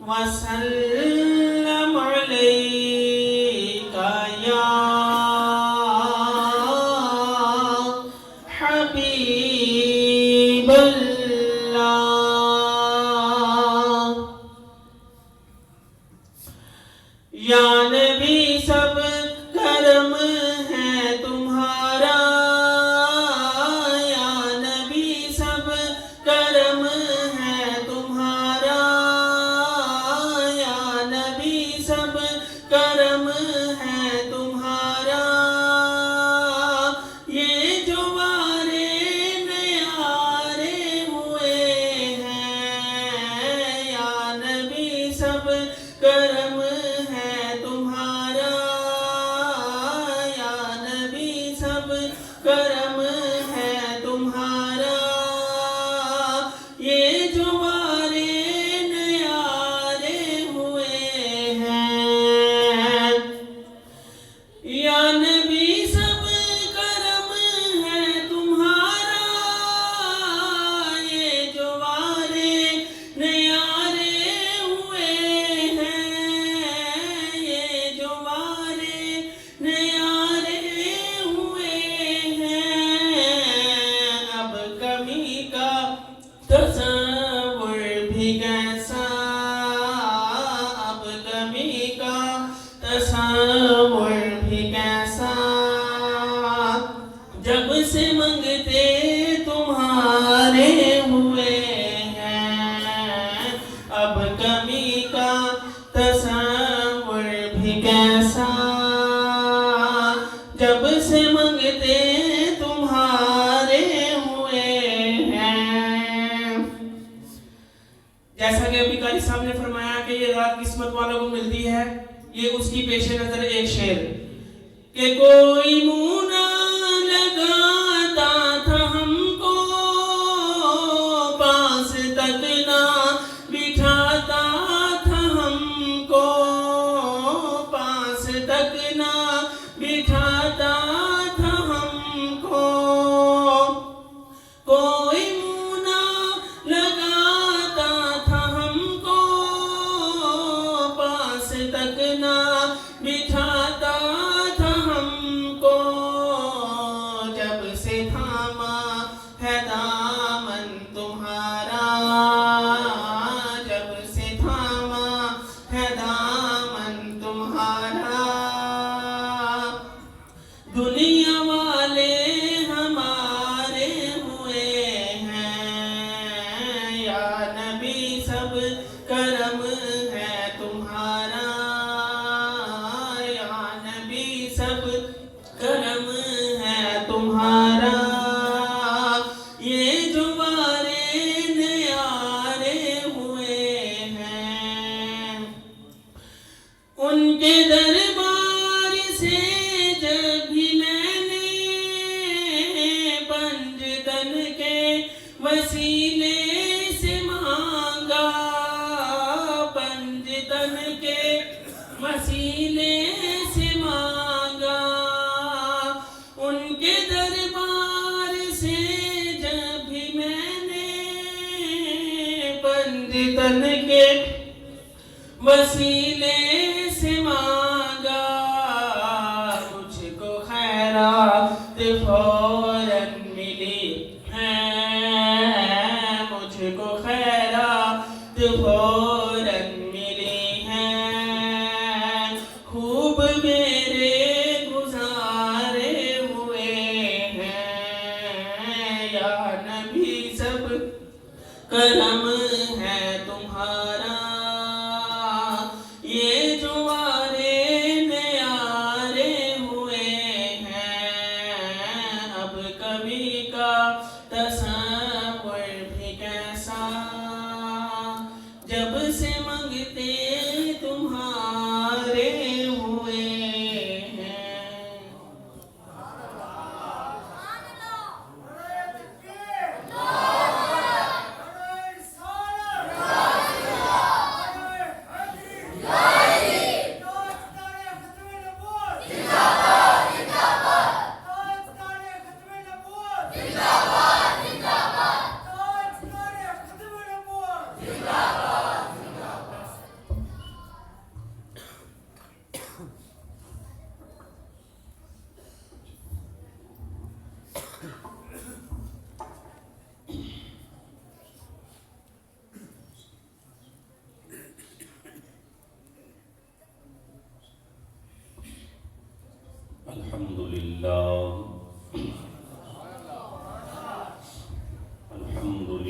वसल्लम अलैका या हबीबल्लाह। या नबी सब करम है तुम्हारा, या नबी सब करम है तुम्हारा, या नबी सब करम है तुम्हारा। ये जो वारे नयारे हुए हैं, या नबी सब करम है तुम्हारा, या नबी सब करम है तुम्हारा। ये जो वारे नयारे हुए हैं, या नबी सब करम है तुम्हारा। ये जो वारे नयारे हुए हैं, ये जो वारे नयारे हुए हैं। अब कमी का तसव्वुर भी कैसा, अब कमी का तसव्वुर भी कैसा। जब से मंगते तुम्हारे हुए हैं, अब कमी का तसव्वुर भी कैसा। जब से मंगते तुम्हारे हुए हैं। जैसा कि अभी कारी साहब ने फरमाया कि ये रात किस्मत वालों को मिलती है, ये उसकी पेशे नजर एक शेर कि कोई मुंह ना लगाता था हमको, पास तक ना बिठाता था हमको, पास तक ना बिठाता था हमको। कोई मुंह ना लगाता था हमको, पास तक ना बिठाता था हमको। जब से थामा है दामन तुम्हारा, जब से थामा है दामन तुम्हारा। दुनिया वाले हमारे हुए हैं, या नबी सब करम है तुम्हारा, या नबी सब करम है तुम्हारा। ये जो वारे नयारे हुए हैं, उनके दरबार से जब भी मैंने पंजतन के वसीले से मांगा, पंजतन के वसीले से मांगा। उनके दरबार से जब भी मैंने पंजतन के वसीले से मांगा, मुझको खैरात फौरन मिली है, मुझको खैरात फौरन मिली है। खूब मेरे गुजारे हुए हैं, या नबी सब करम है तुम्हारा। ये जो वारे नयारे हुए हैं, अब कभी का तसव्वुर भी कैसा। जब से मंगते तुम्हारे हुए हैं।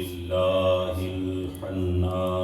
लिल्लाहिल हन्नानिर